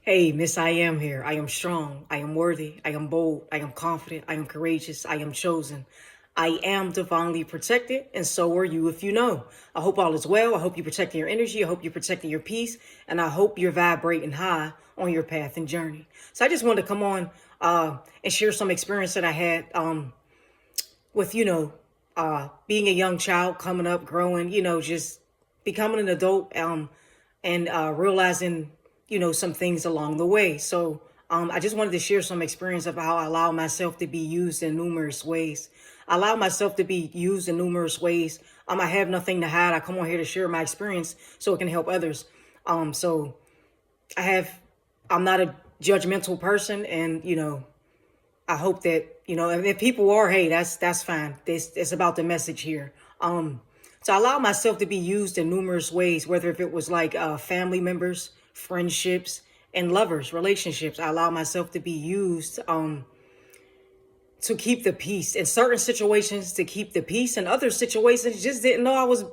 Hey, Miss I Am here. I am strong. I am worthy. I am bold. I am confident. I am courageous. I am chosen. I am divinely protected, and so are you if you know. I hope all is well. I hope you're protecting your energy. I hope you're protecting your peace, and I hope you're vibrating high on your path and journey. So I just wanted to come on and share some experience that I had with, being a young child, coming up, growing, just becoming an adult, and realizing, some things along the way. So I just wanted to share some experience of how I allow myself to be used in numerous ways. I allow myself to be used in numerous ways. I have nothing to hide. I come on here to share my experience so it can help others. So I have, I'm not a judgmental person, and I hope that, and if people are, hey, that's fine. It's about the message here. So I allow myself to be used in numerous ways, whether if it was like family members, friendships, and lovers, relationships. I allow myself to be used to keep the peace in certain situations, to keep the peace in other situations. Just didn't know I was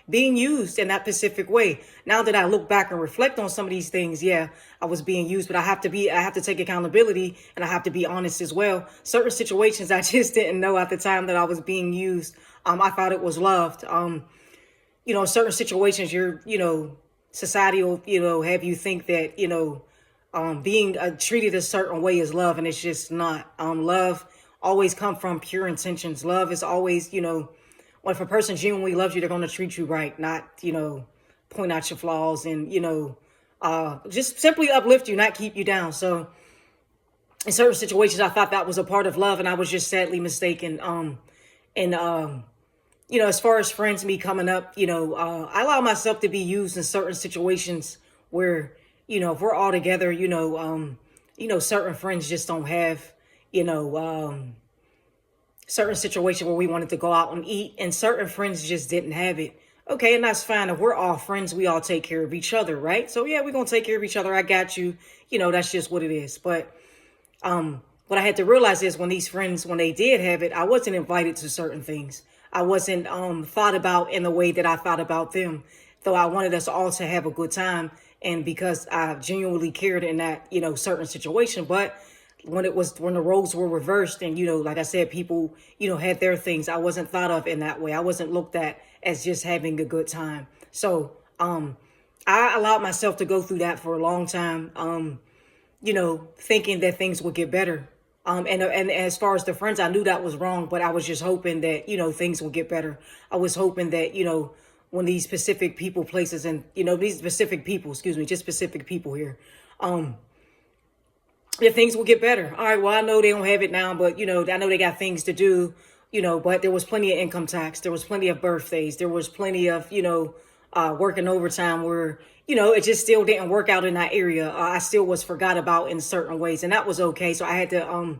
being used in that specific way. Now that I look back and reflect on some of these things, yeah, I was being used, but I have to take accountability, and I have to be honest as well. Certain situations I just didn't know at the time that I was being used. I thought it was loved. Certain situations society will, have you think that, being treated a certain way is love, and it's just not. Love always come from pure intentions. Love is always, when if a person genuinely loves you, they're going to treat you right, not, point out your flaws and, just simply uplift you, not keep you down. So in certain situations, I thought that was a part of love, and I was just sadly mistaken. As far as friends, me coming up, I allow myself to be used in certain situations where, if we're all together, certain friends just don't have, certain situation where we wanted to go out and eat, and certain friends just didn't have it. Okay, and that's fine. If we're all friends, we all take care of each other, right? So yeah, we're gonna take care of each other. I got you. That's just what it is. But what I had to realize is when these friends, when they did have it, I wasn't invited to certain things. I wasn't thought about in the way that I thought about them. Though I wanted us all to have a good time, and because I genuinely cared in that, certain situation. But when the roles were reversed, and like I said, people, had their things, I wasn't thought of in that way. I wasn't looked at as just having a good time. So I allowed myself to go through that for a long time, thinking that things would get better. And as far as the friends, I knew that was wrong, but I was just hoping that, things would get better. I was hoping that, when these specific people, places, and, these specific people, excuse me, just specific people here, that things will get better. All right, well, I know they don't have it now, but, I know they got things to do, but there was plenty of income tax. There was plenty of birthdays. There was plenty of, working overtime where, it just still didn't work out in that area. I still was forgot about in certain ways, and that was okay. So I had to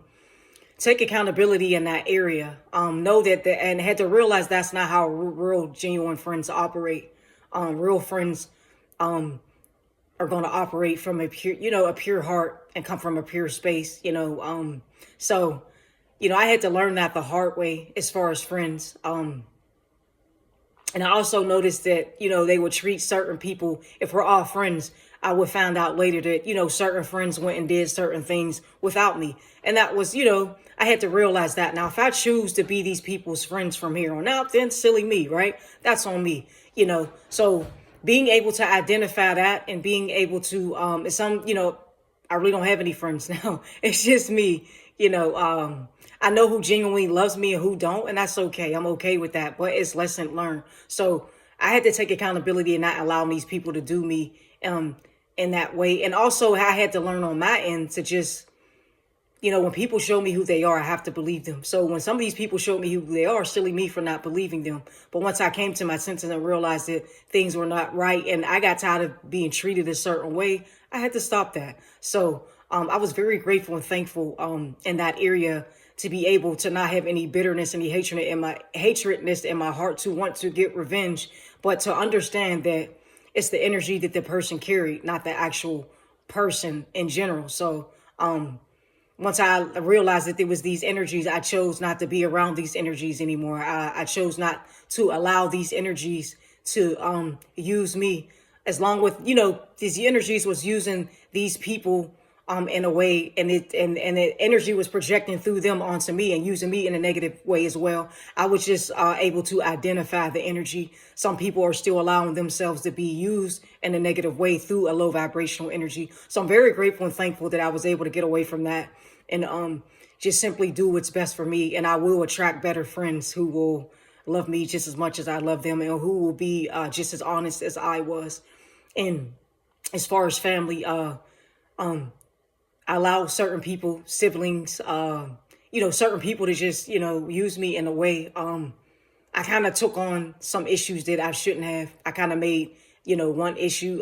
take accountability in that area. Know that, and had to realize that's not how real, genuine friends operate. Real friends are going to operate from a pure heart and come from a pure space. So I had to learn that the hard way as far as friends. And I also noticed that, they would treat certain people, if we're all friends, I would find out later that, certain friends went and did certain things without me. And that was, I had to realize that. Now, if I choose to be these people's friends from here on out, then silly me, right? That's on me, So being able to identify that, and being able to, I really don't have any friends now. It's just me, I know who genuinely loves me and who don't, and that's okay. I'm okay with that, but it's lesson learned. So I had to take accountability and not allow these people to do me in that way. And also I had to learn on my end to just, when people show me who they are, I have to believe them. So when some of these people showed me who they are, silly me for not believing them. But once I came to my senses and realized that things were not right, and I got tired of being treated a certain way, I had to stop that. So I was very grateful and thankful in that area, to be able to not have any bitterness, any hatredness in my heart to want to get revenge, but to understand that it's the energy that the person carried, not the actual person in general. So once I realized that there was these energies, I chose not to be around these energies anymore. I chose not to allow these energies to use me as long with, these energies was using these people in a way, and the energy was projecting through them onto me and using me in a negative way as well. I was just able to identify the energy. Some people are still allowing themselves to be used in a negative way through a low vibrational energy. So I'm very grateful and thankful that I was able to get away from that and just simply do what's best for me. And I will attract better friends who will love me just as much as I love them, and who will be just as honest as I was. And as far as family, I allow certain people, siblings, certain people to just, use me in a way. I kind of took on some issues that I shouldn't have. I kind of made, one issue,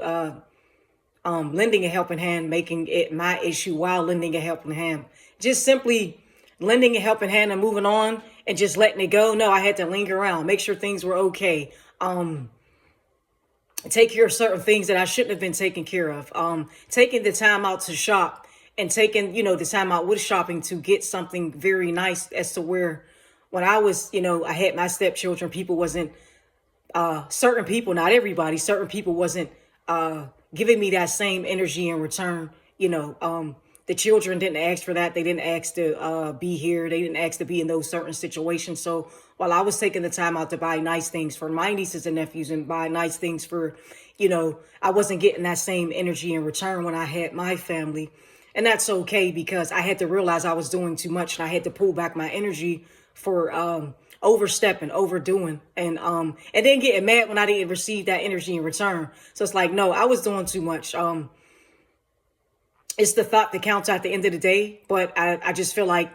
lending a helping hand, making it my issue while lending a helping hand. Just simply lending a helping hand and moving on and just letting it go. No, I had to linger around, make sure things were okay. Take care of certain things that I shouldn't have been taking care of. Taking the time out to shop and taking, the time out with shopping to get something very nice, as to where when I was, I had my stepchildren, people wasn't, certain people, not everybody, certain people wasn't giving me that same energy in return. The children didn't ask for that. They didn't ask to be here. They didn't ask to be in those certain situations. So while I was taking the time out to buy nice things for my nieces and nephews and buy nice things for, I wasn't getting that same energy in return when I had my family. And that's okay, because I had to realize I was doing too much, and I had to pull back my energy for overstepping, overdoing, and then getting mad when I didn't receive that energy in return. So it's like, no, I was doing too much. It's the thought that counts at the end of the day. But I just feel like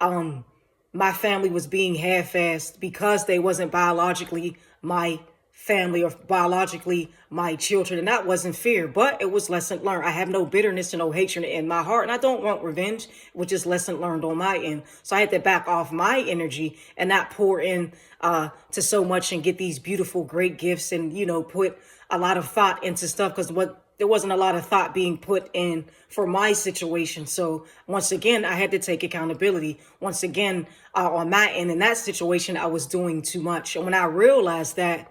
my family was being half-assed because they wasn't biologically my family or biologically my children. And that wasn't fair, but it was lesson learned. I have no bitterness and no hatred in my heart, and I don't want revenge, which is lesson learned on my end. So I had to back off my energy and not pour in to so much and get these beautiful, great gifts and, put a lot of thought into stuff, because there wasn't a lot of thought being put in for my situation. So once again, I had to take accountability. Once again, on my end, in that situation, I was doing too much. And when I realized that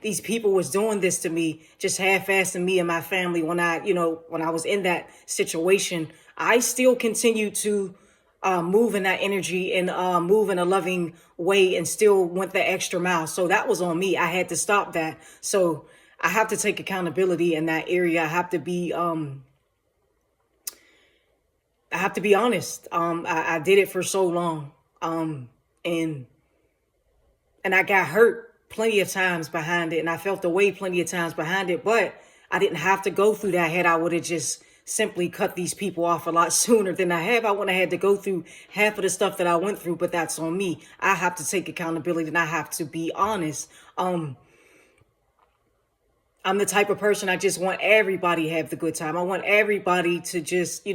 these people was doing this to me, just half-assing me and my family, when I was in that situation, I still continued to move in that energy and move in a loving way, and still went the extra mile. So that was on me. I had to stop that. So I have to take accountability in that area. I have to be honest. I did it for so long. And I got hurt plenty of times behind it, and I felt the way plenty of times behind it, but I didn't have to go through that. Had I would have just simply cut these people off a lot sooner than I have, I wouldn't have had to go through half of the stuff that I went through. But that's on me. I have to take accountability, and I have to be honest. I'm the type of person, I just want everybody to have the good time. I want everybody to just,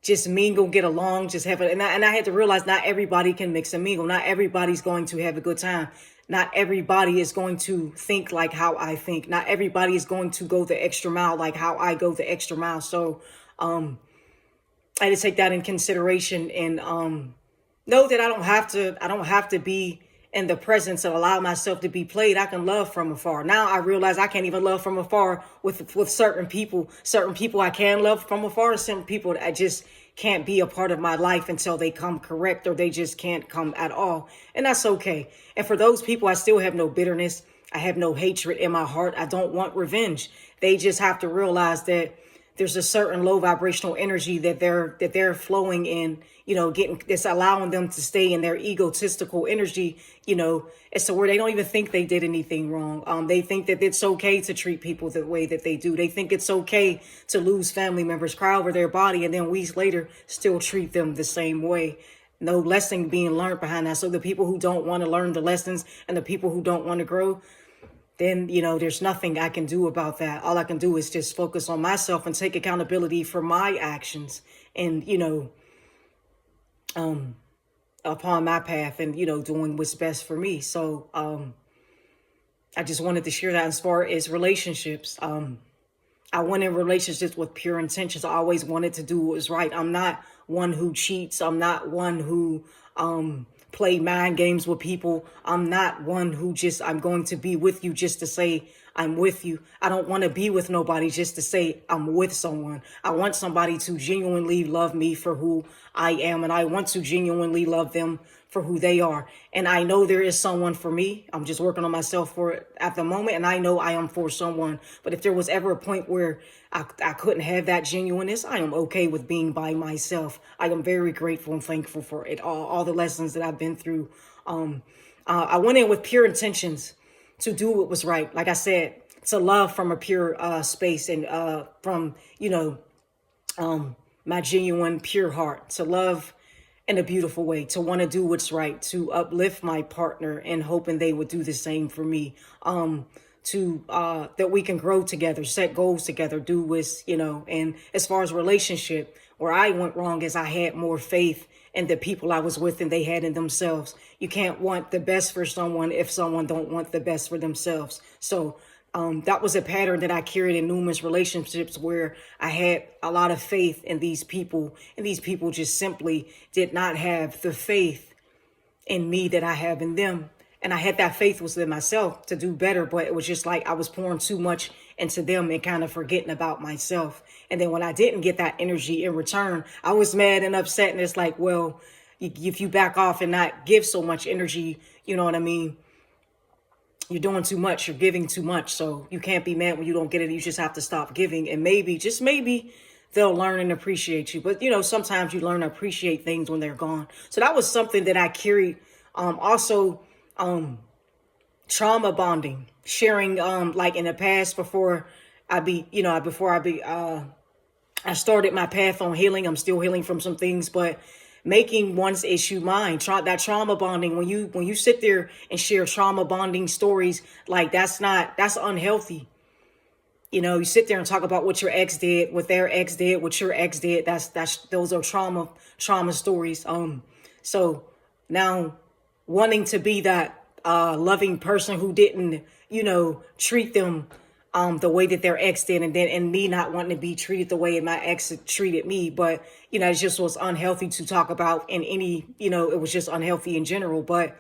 just mingle, get along, just have it. And I had to realize not everybody can mix and mingle. Not everybody's going to have a good time. Not everybody is going to think like how I think. Not everybody is going to go the extra mile like how I go the extra mile. So I had to take that in consideration, and know that I don't have to be in the presence and allow myself to be played. I can love from afar. Now I realize I can't even love from afar with certain people. Certain people I can love from afar, and certain people that I just can't be a part of my life until they come correct, or they just can't come at all. And that's okay. And for those people, I still have no bitterness. I have no hatred in my heart. I don't want revenge. They just have to realize that there's a certain low vibrational energy that they're flowing in, getting this, allowing them to stay in their egotistical energy, as to where they don't even think they did anything wrong. They think that it's okay to treat people the way that they do. They think it's okay to lose family members, cry over their body, and then weeks later still treat them the same way. No lesson being learned behind that. So the people who don't want to learn the lessons and the people who don't want to grow, then, there's nothing I can do about that. All I can do is just focus on myself and take accountability for my actions and, upon my path and, doing what's best for me. So I just wanted to share that. As far as relationships, I went in relationships with pure intentions. I always wanted to do what was right. I'm not one who cheats. I'm not one who play mind games with people. I'm not one who I'm going to be with you just to say I'm with you. I don't want to be with nobody just to say I'm with someone. I want somebody to genuinely love me for who I am, and I want to genuinely love them for who they are. And I know there is someone for me. I'm just working on myself for it at the moment, and I know I am for someone. But if there was ever a point where I couldn't have that genuineness, I am okay with being by myself. I am very grateful and thankful for it, all the lessons that I've been through. I went in with pure intentions to do what was right. Like I said, to love from a pure space, and from, my genuine, pure heart, to love in a beautiful way, to want to do what's right, to uplift my partner and hoping they would do the same for me. To that we can grow together, set goals together, do what's, and as far as relationship, where I went wrong is I had more faith in the people I was with than they had in themselves. You can't want the best for someone if someone don't want the best for themselves. So that was a pattern that I carried in numerous relationships, where I had a lot of faith in these people, and these people just simply did not have the faith in me that I have in them. And I had that faith was in myself to do better, but it was just like I was pouring too much into them and kind of forgetting about myself. And then when I didn't get that energy in return, I was mad and upset. And it's like, well, if you back off and not give so much energy, you know what I mean? You're doing too much, you're giving too much. So you can't be mad when you don't get it. You just have to stop giving. And maybe, just maybe, they'll learn and appreciate you. But, sometimes you learn to appreciate things when they're gone. So that was something that I carried. Also, trauma bonding, sharing, like in the past, I started my path on healing. I'm still healing from some things, but making one's issue mine, that trauma bonding, when you sit there and share trauma bonding stories, like that's unhealthy. You sit there and talk about what your ex did, what their ex did, what your ex did. Those are trauma stories. So now, wanting to be that loving person who didn't, treat them the way that their ex did, and me not wanting to be treated the way my ex treated me. But, it just was unhealthy to talk about in any, it was just unhealthy in general. But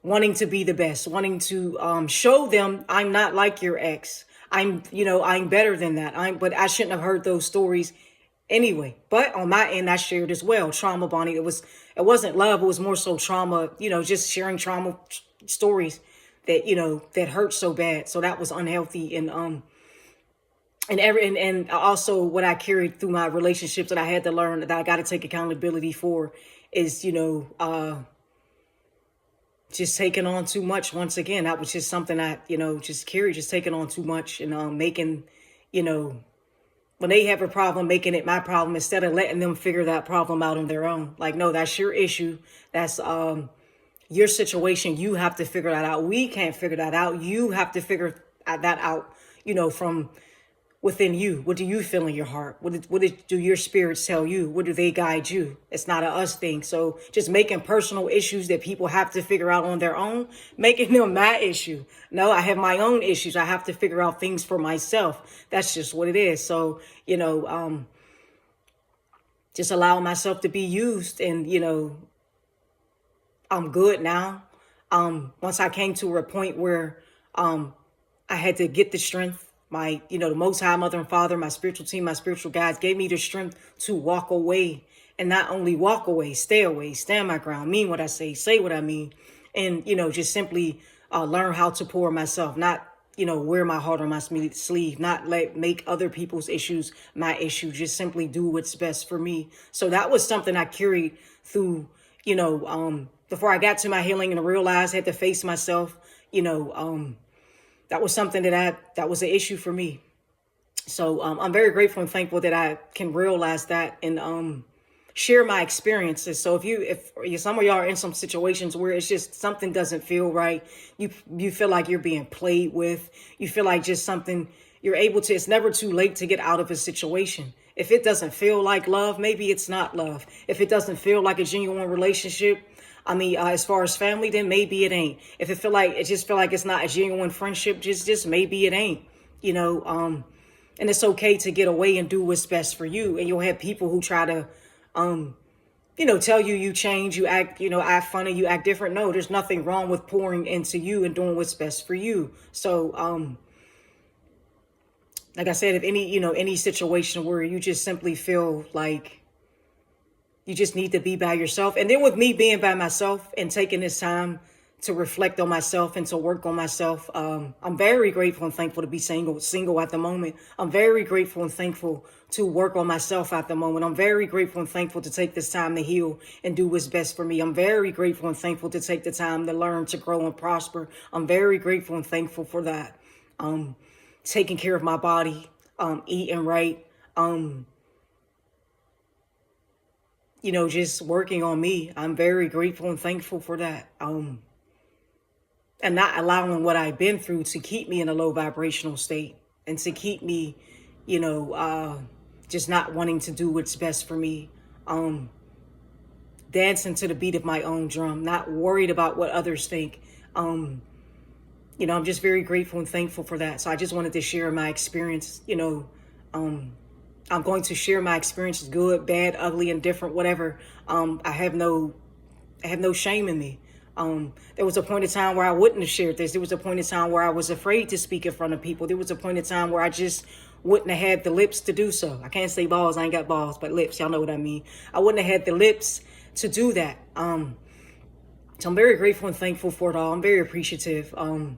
wanting to be the best, wanting to show them I'm not like your ex. I'm better than that. But I shouldn't have heard those stories anyway. But on my end, I shared as well. Trauma bonding. It wasn't love. It was more so trauma, just sharing trauma stories that, that hurt so bad. So that was unhealthy. And also what I carried through my relationships that I had to learn that I got to take accountability for is, just taking on too much. Once again, that was just something I, just carried, just taking on too much, and making, when they have a problem, making it my problem instead of letting them figure that problem out on their own. Like, no, that's your issue. That's your situation. You have to figure that out. We can't figure that out. You have to figure that out, from within you. What do you feel in your heart? What do your spirits tell you? What do they guide you? It's not a us thing. So just making personal issues that people have to figure out on their own, making them my issue. No, I have my own issues. I have to figure out things for myself. That's just what it is. So, just allow myself to be used, and, I'm good now. Once I came to a point where I had to get the strength, my, the Most High, Mother and Father, my spiritual team, my spiritual guides gave me the strength to walk away, and not only walk away, stand my ground, mean what I say what I mean, and, just simply learn how to pour myself, not, wear my heart on my sleeve, not make other people's issues my issue, just simply do what's best for me. So that was something I carried through, before I got to my healing and realized I had to face myself, that was something that was an issue for me. So I'm very grateful and thankful that I can realize that and share my experiences. So if some of y'all are in some situations where it's just something doesn't feel right, you feel like you're being played with, you feel like just something you're able to, it's never too late to get out of a situation. If it doesn't feel like love, maybe it's not love. If it doesn't feel like a genuine relationship, as far as family, then maybe it ain't. If it just feel like it's not a genuine friendship, just maybe it ain't, and it's okay to get away and do what's best for you. And you'll have people who try to, tell you change, you act, act funny, you act different. No, there's nothing wrong with pouring into you and doing what's best for you. So, like I said, if any situation where you just simply feel like you just need to be by yourself. And then with me being by myself and taking this time to reflect on myself and to work on myself, I'm very grateful and thankful to be single at the moment. I'm very grateful and thankful to work on myself at the moment. I'm very grateful and thankful to take this time to heal and do what's best for me. I'm very grateful and thankful to take the time to learn, to grow and prosper. I'm very grateful and thankful for that. Taking care of my body, eating right, just working on me. I'm very grateful and thankful for that. And not allowing what I've been through to keep me in a low vibrational state and to keep me, just not wanting to do what's best for me. Dancing to the beat of my own drum, not worried about what others think. I'm just very grateful and thankful for that. So I just wanted to share my experience. I'm going to share my experiences, good, bad, ugly, indifferent, whatever. I have no shame in me. There was a point in time where I wouldn't have shared this. There was a point in time where I was afraid to speak in front of people. There was a point in time where I just wouldn't have had the lips to do so. I can't say balls. I ain't got balls, but lips. Y'all know what I mean. I wouldn't have had the lips to do that. So I'm very grateful and thankful for it all. I'm very appreciative. A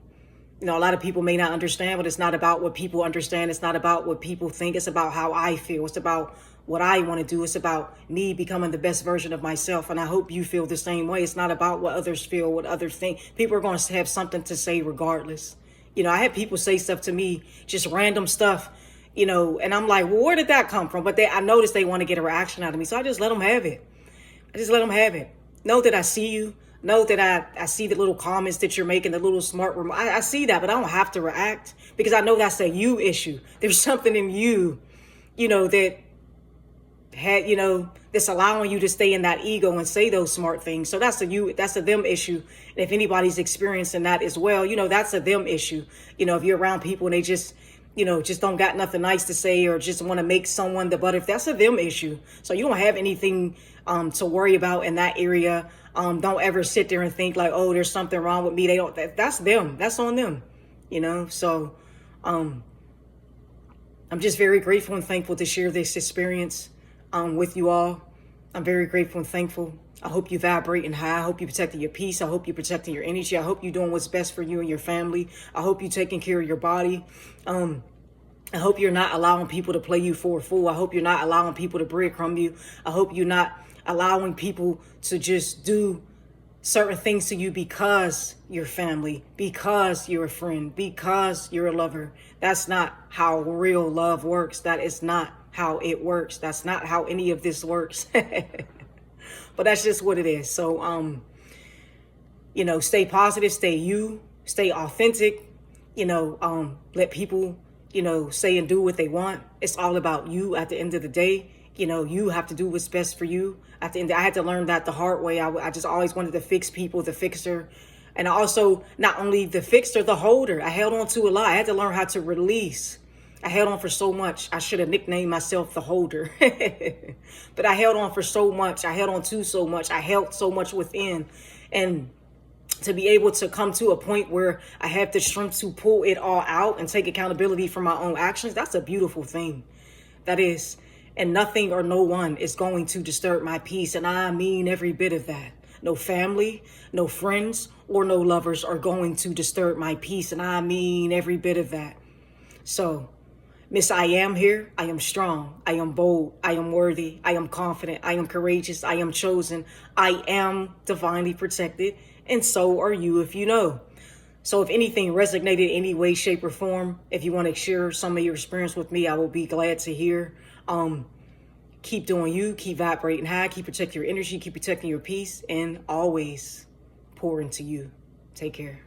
lot of people may not understand, but it's not about what people understand. It's not about what people think. It's about how I feel. It's about what I want to do. It's about me becoming the best version of myself. And I hope you feel the same way. It's not about what others feel, what others think. People are going to have something to say regardless. I had people say stuff to me, just random stuff, and I'm like, well, where did that come from? But I noticed they want to get a reaction out of me. So I just let them have it. Know that I see you. Know that I see the little comments that you're making, the little smart remarks. I see that, but I don't have to react because I know that's a you issue. There's something in you, that that's allowing you to stay in that ego and say those smart things. So that's a them issue. And if anybody's experiencing that as well, that's a them issue. If you're around people and they just don't got nothing nice to say or just want to make someone the butt, if that's a them issue. So you don't have anything to worry about in that area. Don't ever sit there and think like, oh, there's something wrong with me. That's them. That's on them, So I'm just very grateful and thankful to share this experience with you all. I'm very grateful and thankful. I hope you vibrating high. I hope you protecting your peace. I hope you protecting your energy. I hope you're doing what's best for you and your family. I hope you're taking care of your body. I hope you're not allowing people to play you for a fool. I hope you're not allowing people to breadcrumb you. I hope you're not allowing people to just do certain things to you because you're family, because you're a friend, because you're a lover. That's not how real love works. That is not how it works. That's not how any of this works. But that's just what it is. So, stay positive, stay you, stay authentic, let people, say and do what they want. It's all about you at the end of the day. You have to do what's best for you. At the end, I had to learn that the hard way. I just always wanted to fix people, the fixer. And also, not only the fixer, the holder. I held on to a lot. I had to learn how to release. I held on for so much. I should have nicknamed myself the holder. But I held on for so much. I held on to so much. I held so much within. And to be able to come to a point where I have the strength to pull it all out and take accountability for my own actions, that's a beautiful thing. That is. And nothing or no one is going to disturb my peace. And I mean every bit of that. No family, no friends, or no lovers are going to disturb my peace. And I mean every bit of that. So, Miss I am here. I am strong. I am bold. I am worthy. I am confident. I am courageous. I am chosen. I am divinely protected. And so are you if you know. So if anything resonated in any way, shape, or form, if you want to share some of your experience with me, I will be glad to hear. Keep doing you, keep vibrating high, keep protecting your energy, keep protecting your peace, and always pour into you. Take care.